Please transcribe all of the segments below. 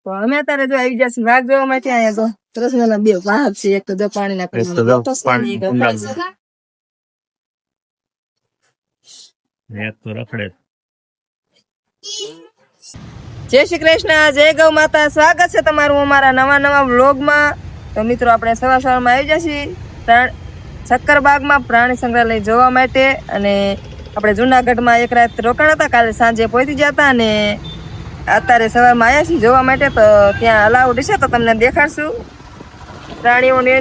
તો અમે અત્યારે જો આવી જશે વાઘ જોવા માટે અહીંયા તો સરસ મજાના બે વાઘ છે. એક તો જો પાણી ના જય શ્રી કૃષ્ણ, જય ગૌ માતા. સ્વાગત છે તમારું અમારા નવા વ્લોગમાં. તો મિત્રો આપણે સવારમાં આવી જશે શક્કરબાગમાં પ્રાણી સંગ્રહાલય જોવા માટે. અને આપણે જુનાગઢમાં એક રાત રોકાણ હતા, કાલે સાંજે પહોંચી ગયા હતા અને અત્યારે સવારમાં આવ્યા છીએ જોવા માટે. તો ત્યાં અલાઉડ છે તો તમને દેખાડશું પ્રાણીઓને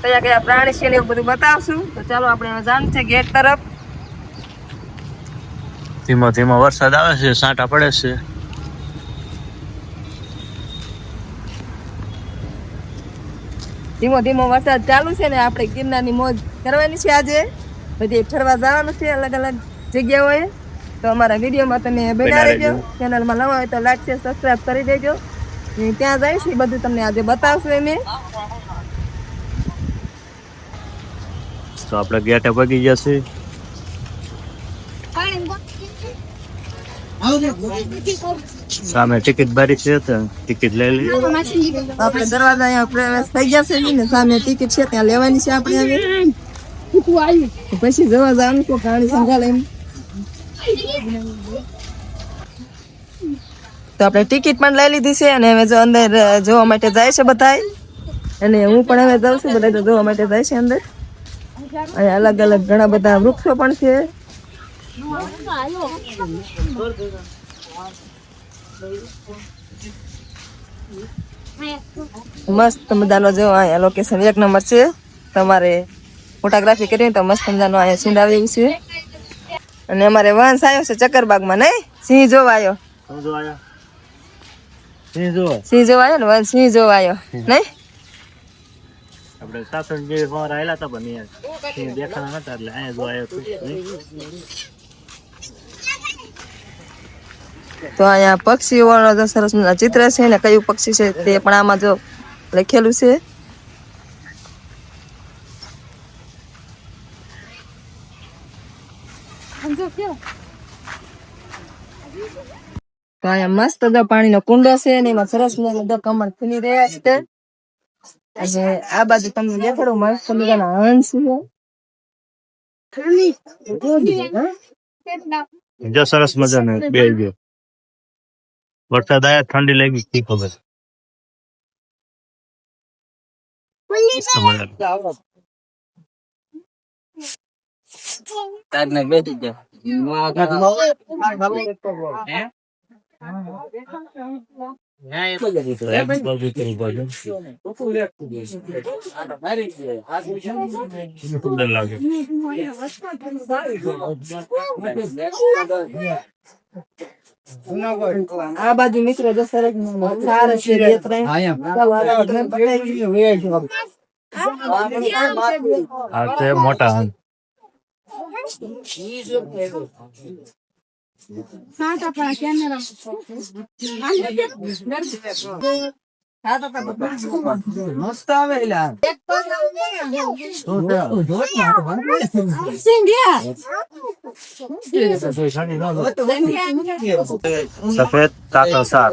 કયા કયા પ્રાણી છે ને એવું બધું બતાવશું. તો ચાલો આપણે જાણ છે ગેટ તરફ. ધીમો ધીમો વરસાદ આવે છે, સાંટા પડે છે. ધીમો ધીમો વરસાદ ચાલુ છે ને આપણે ગિરનારની મોજ કરવાની છે. આજે બધી ફરવા જવાનું છે અલગ અલગ જગ્યાઓએ. તો અમારા વિડીયોમાં તમે બના રહેજો. ચેનલમાં નવા હોય તો લાઈક છે, સબસ્ક્રાઈબ કરી દેજો. ત્યાં જઈશ એ બધું તમને આજે બતાવશું અમે. તો આપણે ગેટે પગી જશે. સામે ટિકિટ બારી છે તો ટિકિટ લઈ લઈએ. આપણે દરવાજા અહીંયા પ્રવેશ થઈ જશે ને સામે ટિકિટ છે ત્યાં લેવાની છે આપણે. હવે પછી જોવા જવાનું તો પ્રાણી સંગ્રહાલય. તો આપણે ટિકિટ પણ લઈ લીધી છે અને હવે જો અંદર જોવા માટે જાય છે બધા. અને હું પણ હવે જાઉં છું, બધા જોવા માટે જાય છે અંદર. અહીંયા અલગ અલગ ઘણા બધા વૃક્ષો પણ છે. મસ્ત મજાનો જો અહીંયા લોકેશન એક નંબર છે. તમારે ફોટોગ્રાફી કરવી તો મસ્ત મજાનો અહીંયા સીન આવેલું છે. અને અમારે વંશ આવ્યો છે ચક્કરબાગમાં. નહીં સિંહ જોવા આવ્યો, સિંહ જોવા આવ્યો ને વંશ સિંહ જોવા આવ્યો નહીં. આપણે સાસણ જે વાર આવેલા હતા પણ સિંહ દેખાણા નતા એટલે અહીંયા જો આવ્યો. તો અહીંયા પક્ષીઓનો જો સરસ મજાના ચિત્ર છે ને કયું પક્ષી છે તે પણ આમાં જો લખેલું છે. તો અહીંયા મસ્ત પાણીનો કુંડો છે ને એમાં સરસ મજાના કમળ ખીલી રહ્યા છે. અને આ બાજુ તમને દેખાડું મસ્ત મજાના હંસ છે. જો સરસ મજાનો બે ગયો વરસાદ આયા, ઠંડી લાગી કી ખબર. આ બાજુ મિત્રો જો સરસ મોટા મસ્ત આવે સફેદ કાકો સાપ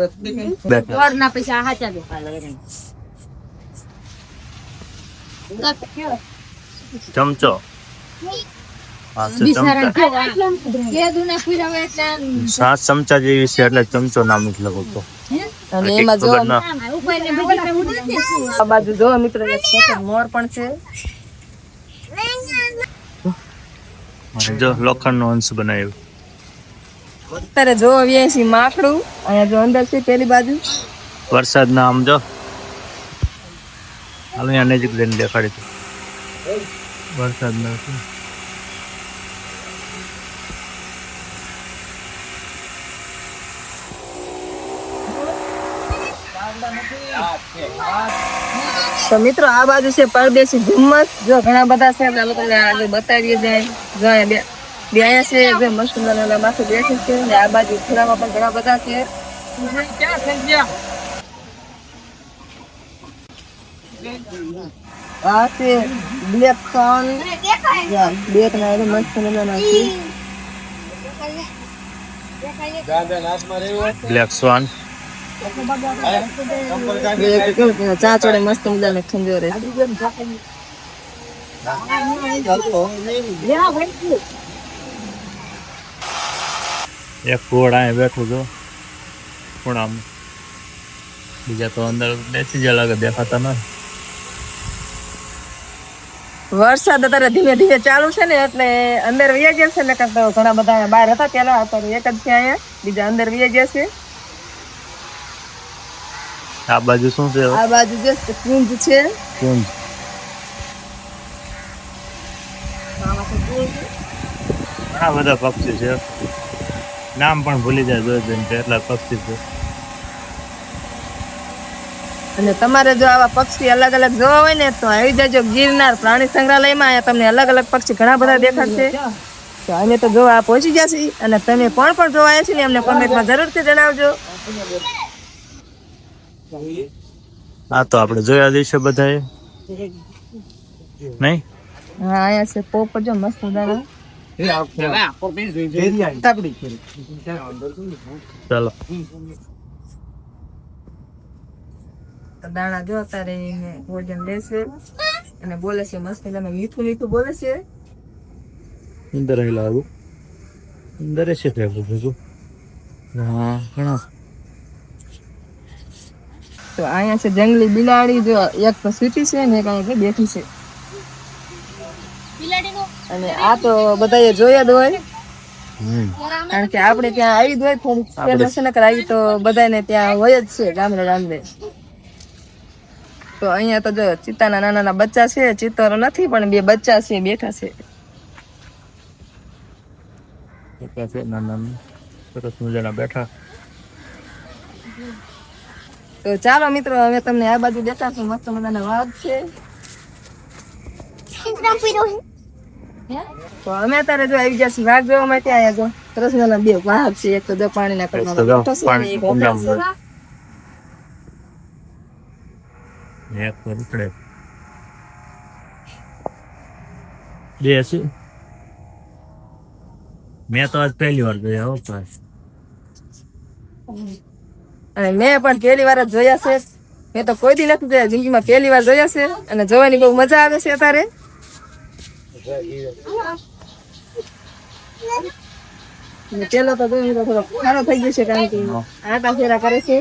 ચમચો. સાત ચમચા જેવી છે એટલે ચમચો નામ નથી લખતો. અને એમાં જો આ બાજુ જો મિત્રો મોર પણ છે. જો લોખંડ નો અંશ બનાવ્યો. અત્યારે જો વ્યાસી માખડું અહીંયા જો અંદર છે પેલી બાજુ. વરસાદ ના આમ જો અહીંયા નજીક જઈને દેખાડી વરસાદ ના. તો મિત્રો આ બાજુ છે પરદેશી ધુમ્મસ. જો ઘણા બધા છે આપણે તમને આગળ બતાવીએ જાય. જો અહીંયા બે અહીંયા છે જે મસ્ત માથે બેઠે છે ને આ બાજુ ખોરામાં પણ ઘણા બધા છે. આ છે બ્લેક સોન. બ્લેક ના મસ્ત મજાના છે. બ્લેક સ્વાન ચા ચોડે મસ્ત મજાનો ખંજો રહે. એક કોડ અહીંયા બેઠું છું ખૂણામાં, બીજા તો અંદર બેસી ગયા લાગે, દેખાતા ન. વરસાદ અત્યારે ધીમે ધીમે ચાલુ છે ને એટલે અંદર વહી ગયા છે ને, તો ઘણા બધા બહાર હતા પેલા, અત્યારે એક જ છે અહીંયા, બીજા અંદર વહી ગયા છે. આ બાજુ શું છે? આ બાજુ જે કુંજ છે, કુંજ. ઘણા બધા પક્ષી છે, નામ પણ ભૂલી જાય જોઈ જોઈને કે એટલા પક્ષી છે. અને તમારે જો આવા પક્ષી અલગ અલગ જોવા હોય ને તો આવી જજો ગિરનાર પ્રાણી સંગ્રહાલયમાં. અહીંયા તમને અલગ અલગ પક્ષી ઘણા બધા દેખાડશે. તો અમે તો જોવા પહોંચી ગયા છીએ, અને તમે કોણ પણ જોવા આવ્યા છે ને અમને કોમેન્ટમાં જરૂરથી જણાવજો. આ તો આપણે જોયા દઈશું બધાએ, નહીં? હા, અહીંયા છે પોપટ, જો મસ્ત મજાના. ચાલો. તો દાણા જો અત્યારે એને ભોજન લેશે અને બોલે છે મસ્ત મજાનું મીઠું મીઠું બોલે છે. અંદર અહીં લાવું, અંદર છે ભેગું. હા, ઘણા. તો અહીંયા છે જંગલી બિલાડી, જો એક તો સૂતી છે ને એક અહીંયા બેઠી છે. અને આ તો બધાએ જોયા જ હોય, કારણ કે આપણે ત્યાં આવી જ હોય થોડીક આવી તો બધાને ત્યાં હોય જ છે ગામડે ગામડે. તો અહીંયા તો જો ચિત્તાના નાના નાના બચ્ચા છે, ચિત્તરો નથી પણ બે બચ્ચા છે બેઠા છે. સરસ મજાના બેઠા. તો ચાલો મિત્રો, હવે તમને આ બાજુ દેખાશું, મસ્ત મજાના વાઘ છે. તો અમે અત્યારે જો આવી ગયા છીએ વાઘ જોવા માટે. અહીંયા જો સરસ મજાના બે વાઘ છે, એક તો જો પાણીના કુંડામાં બેઠો છે અને એક ઊભો છે. બે છે. મેં તો આજ પહેલી વાર જોયા હો ભાઈ. અને મેં પણ પહેલી વાર જ જોયા છે. મેં તો કોઈ દી નથી જોયા, જિંદગીમાં પહેલી વાર જોયા છે. અને જોવાની બહુ મજા આવે છે અત્યારે. પેલો તો થોડો ખારો થઈ ગયો છે, કારણ કે આટા ફેરા કરે છે.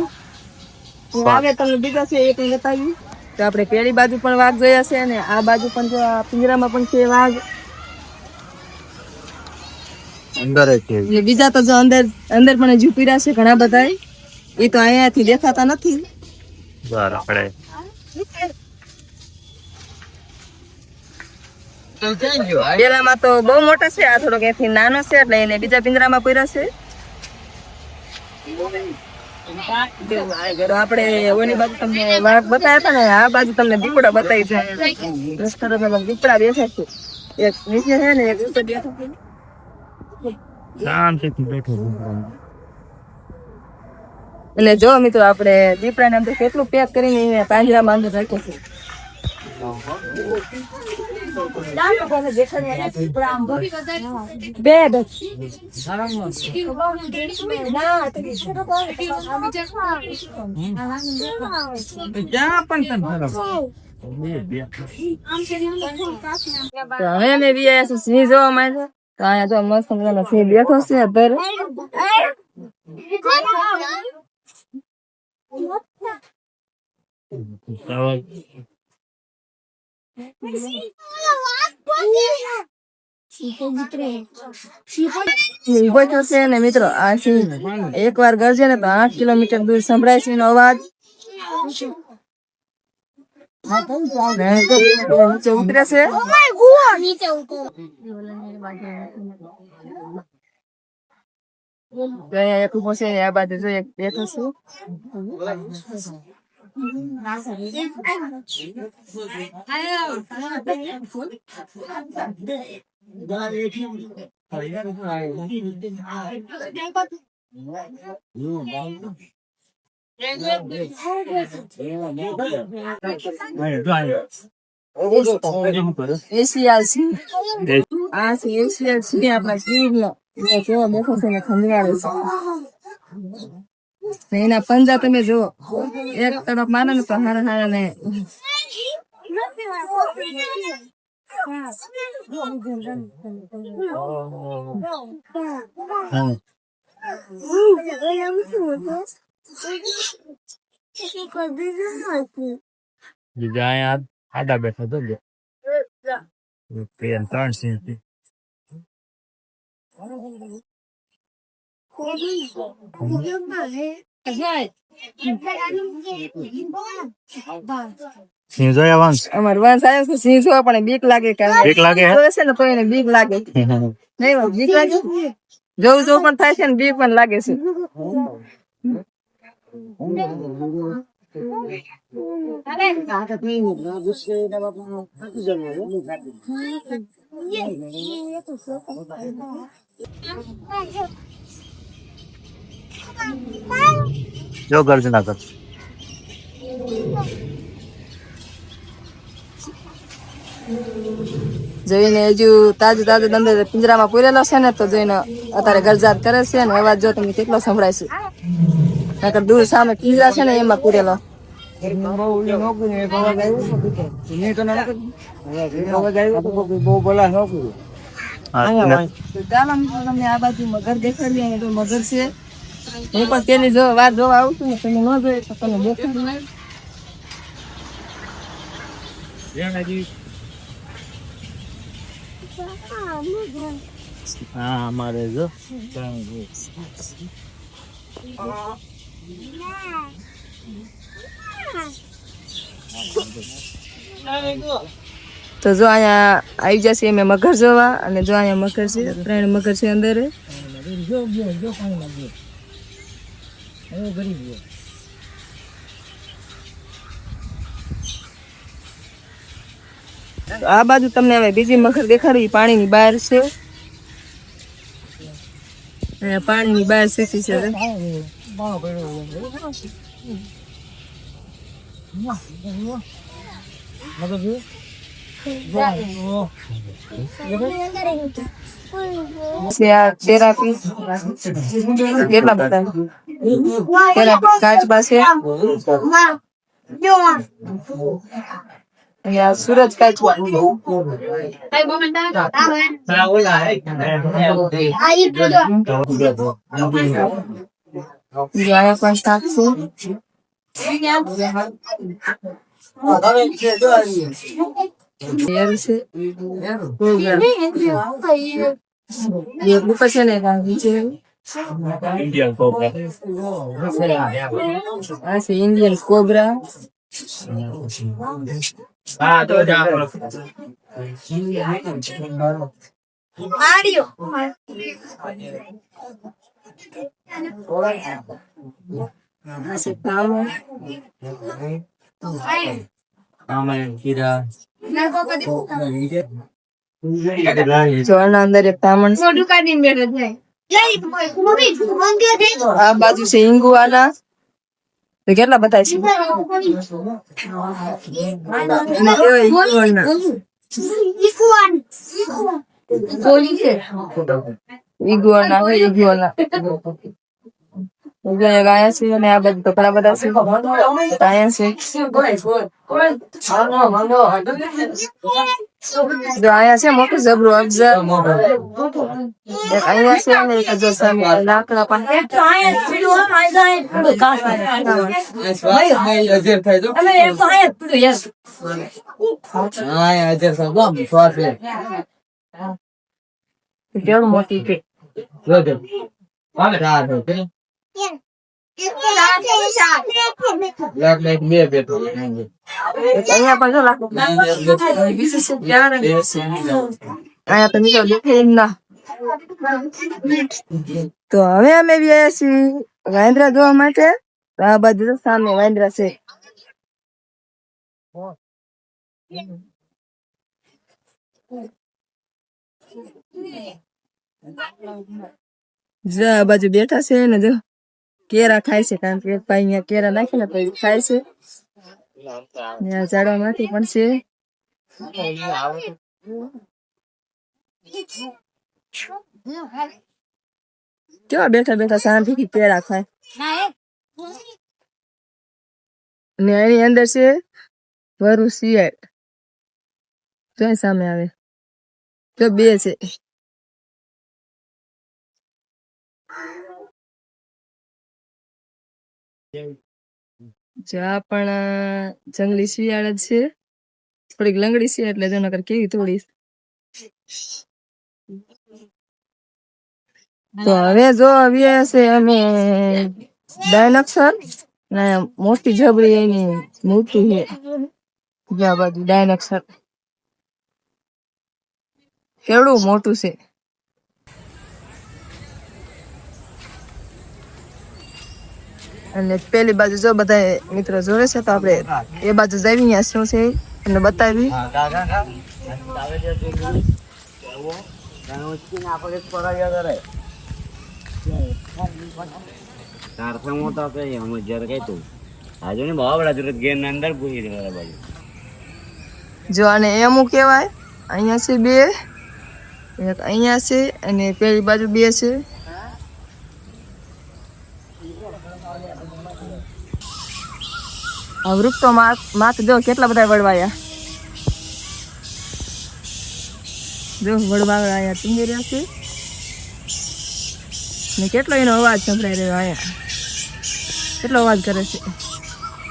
આવે તમને બીજા છે એક બતાવી. તો આપણે પેલી બાજુ પણ વાઘ જોયા છે, અને આ બાજુ પણ જો આ પિંજરામાં પણ છે વાઘ. અંદર છે. બીજા તો જો અંદર પણ હજુ પીડા છે ઘણા બધા. એ તો અહીંયાથી દેખાતા નથી. બરાબર. પેલામાં તો બહુ મોટા છે, આ થોડોક એથી નાનો છે એટલે એને બીજા પિંજરામાં પૂર્યો છે. તો આપણે ઓની બાજુ તમને વાઘ બતાવ્યા હતા ને, આ બાજુ તમને દીપડા બતાવી છે. દીપડા બેઠા છે, એક નીચે છે ને એક ઉપર બેઠા છે. શાંતિથી બેઠો. અને જો મિત્રો, આપણે દીપડાને અંદર કેટલું પેક કરીને પાંજરામાં અંદર રાખ્યો છે. હવે અમે સિંહ જોવા માટે. તો અહીંયા તો મસ્ત મજાનો સિંહ બેઠો છે અત્યારે. ઉભો થયો છે ને મિત્રો, આ સિંહ એક વાર ગરજે ને તો 8 કિલોમીટર દૂર સંભળાય છે એનો અવાજ. નીચે ઉતરે છે. અહીંયા એક ઉભો છે, આ બાજુ જો એક બેઠો છે. એશિયાલ સિંહ. આ છે એશિયાલ સિંહ, આપણા સિંહનો. કેવો બેઠો છે ને ખંજવાળે છે. ને એના પંજા તમે જુઓ, એક તરફ મારે ને તો હારા હારા ને હા. બીજા અહીંયા આડા બેઠા તો બે. ત્રણ સિંહ થી. સિંહ જોયા વંશ? અમાર વંશ આવ્યો છે, સિંહ જોવા પણ બીક લાગે કે બીક લાગે હે? જોવે છે ને તો એને બીક લાગે. નહીં બાપ, બીક લાગે, જોવું જોવું પણ થાય છે ને બીક પણ લાગે છે. જો ગર્જના કર. જોઈને હજુ તાજું તાજું અંદર પિંજરામાં પૂરેલો છે ને તો જોઈને અત્યારે ગરજાત કરે છે ને અવાજ જો તમે કેટલો સંભળાય છે. નકર દૂર સામે પિંજરા છે ને એમાં પૂરેલો. ચાલો મિત્રો તમને આ બાજુ મગર દેખાડી, અહીંયા તો મગર છે. હું પણ તેની જો વાત જોવા આવું છું ને તમે ન જોઈએ તો તમે દેખાડી. હા અમારે જો તો જો અહીંયા આવી જશે અમે મગર જોવા, અને જો અહીંયા મગર છે, 3 મગર છે અંદર. આ બાજુ તમને હવે બીજી મગર દેખાડી, પાણીની બહાર છે. અહીંયા પાણીની બહાર શીખી છે. થેરાપી કેટલા બધા થેરાપી કાચબા છે. અહીંયા સુરજ કાચબા, અહીંયા પણ શાક છે ને ઇન્ડિયન કોબરા. આ છે ઇન્ડિયન કોબરા. હા તો જા જોરના અંદર એક બ્રાહ્મણ છે. આ બાજુ છે ઈંગુવાના. તો કેટલા બધા છે? ઈગુઆના હોય, ઈગુઆના. ગાયા છે અને આ બાજુ તો ઘણા બધા છે. ગાયા છે. જો અહીંયા છે મોટું જબરું અફઝલ. એક અહીંયા છે અને એક જો સામે લાકડા પાસે. કેવું મોટી છે. અહીંયા પણ જો લાકડું. અહીંયા તો નીકળ દેખાય ના. તો હવે અમે આવ્યા છીએ વાંદરા જોવા માટે. આ બાજુ સામે વાંદરા છે. જો આ બાજુ બેઠા છે ને જો કેરા ખાય છે, કારણ કે એક ભાઈ અહીંયા કેરા નાખે ને તો એ ખાય છે. ઝાડવામાંથી પણ છે. કેવા બેઠા બેઠા શાંતિથી કેરા ખાય. અને એની અંદર છે વરુ શિયાળ. જો સામે આવે તો બે છે. જો આ પણ જંગલી શિયાળ જ છે. થોડીક લંગડી છે એટલે તેના કર કેવી થોડી. તો હવે જો આવીએ છે અમે ડાયનોસર ને મોટી જબરી એની મૂર્તિ છે. જ્યાં બાજુ ડાયનોસર કેવડું મોટું છે. અને પેલી બાજુ જો બધા મિત્રો જોડે છે તો આપણે એ બાજુ જઈએ શું છે અને બતાવી. જો આને એમું કેવાય. અહીંયા છે બે, એક અહીંયા છે અને પેલી બાજુ બે છે. વૃક્ષ તો માથ જો કેટલા બધા વડવાયા. જો વડવાયા અહીંયા ટીંગી રહ્યા છે ને કેટલો એનો અવાજ સંભળાઈ રહ્યો. અહીંયા કેટલો અવાજ કરે છે.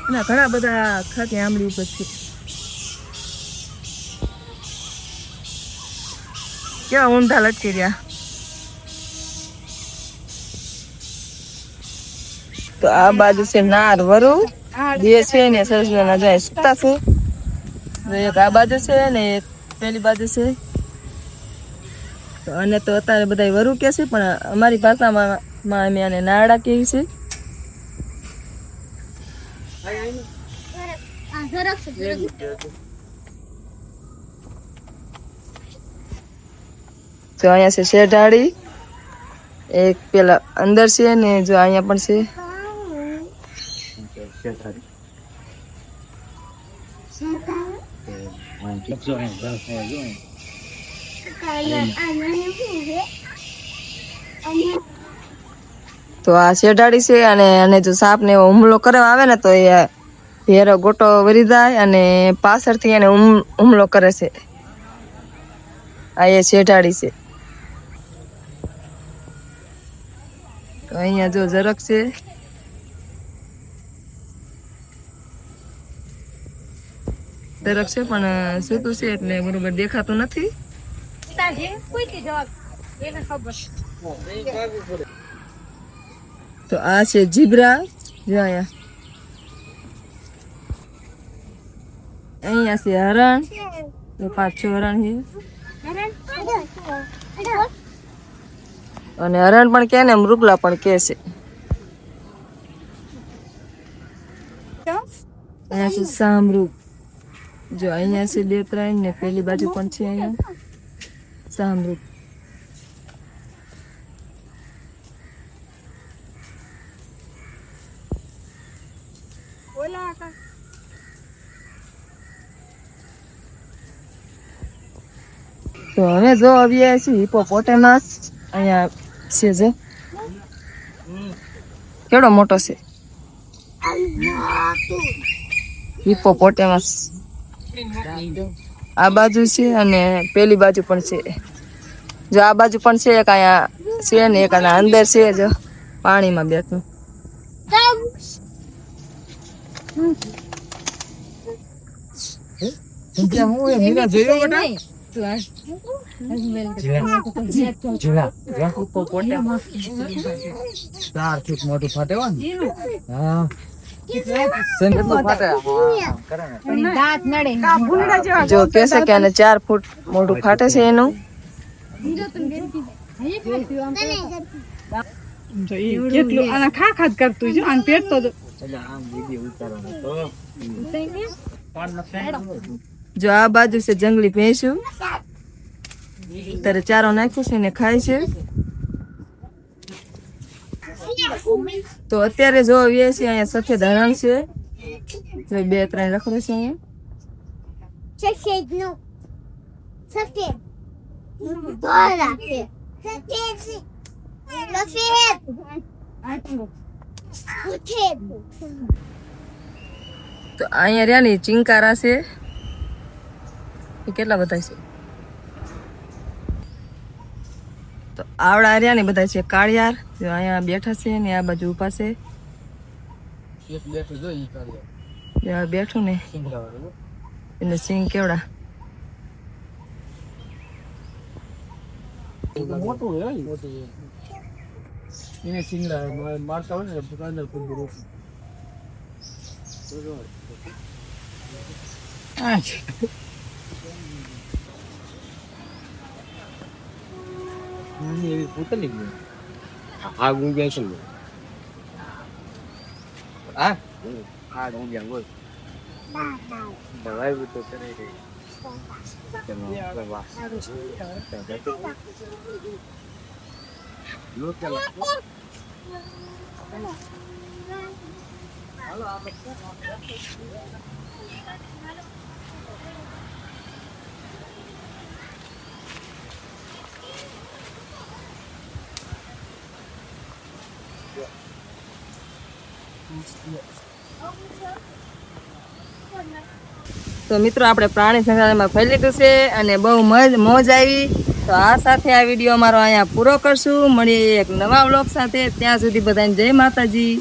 અને ઘણા બધા ખાતી આંબલી ઉપર છે. કેવા ઊંધા લટકી રહ્યા. તો આ બાજુ છે નાર વરુ બે છે ને સરસ ના જાય સુતા છે. એક આ બાજુ છે ને એક પેલી બાજુ છે. તો અને તો અત્યારે બધા વરુ કે છે પણ અમારી ભાષામાં અમે આને નારડા કહીએ છીએ. તો અહીંયા છે શેઢાડી. એક પેલા અંદર છે ને જો અહીંયા પણ છે. તો આ શેઢાડી છે અને જો સાપ ને એવો હુમલો કરવા આવે ને તો એ ભેરો ગોટો વરી જાય અને પાછળથી એને હુમલો કરે છે. આ એ શેઢાડી છે. તો અહીંયા જો જરાક છે. જરાક છે પણ સૂતું છે એટલે બરોબર દેખાતું નથી. તો આ છે જીબ્રા. જો અહીંયા છે હરણ. તો 5-6 હરણ છે. અને હરણ પણ કે ને મૃગલા પણ કે છે. અહીંયા છે સામરૂપ. જો અહીંયા છે 2-3 ને પેલી બાજુ પણ છે અહીંયા સામરૂપ. તો હવે જો આવીએ છીએ હિપોપોટેમસ. અહીંયા છે જો કેવડો મોટો છે હિપોપોટેમસ. આ બાજુ છે અને પેલી બાજુ પણ છે. જો આ બાજુ પણ છે એક અહીંયા છે ને એક આના અંદર છે. જો પાણીમાં બેઠું. જો કે છે કે 4 ફૂટ મોઢું ફાટે છે એનું. કેટલું આના ખાખાત કરતું છે અને પેટ તો જો આ બાજુ છે જંગલી ભેંસું. ત્યારે ચારો નાખ્યો છે ને ખાય છે. તો અત્યારે જો આવીએ છીએ અહીંયા સફેદ હરણ છે. 2-3 રખડે છે અહીંયા. તો અહીંયા રહ્યા ને ચિંકારા છે એ કેટલા બધા છે તો આવડા રહ્યા ને બધા છે કાળિયાર જો અહીંયા બેઠા છે ને આ બાજુ ઊભા છે જો આ બેઠું ને એને સિંગ કેવડા એને સિંગડા મારતા હોય ને અંદર ફૂલ રોક એવી પૂતલી ગઈ હા ગુંગ્યા છે હા હા ગુંગ્યા બોલ દવાઈ તો કરે રે તો મિત્રો આપણે પ્રાણી સંગ્રહાલયમાં ફરી લીધું છે અને બહુ મોજ આવી તો આ સાથે આ વિડીયો અમારો અહીંયા પૂરો કરશું મળીએ એક નવા વ્લોગ સાથે ત્યાં સુધી બધાને જય માતાજી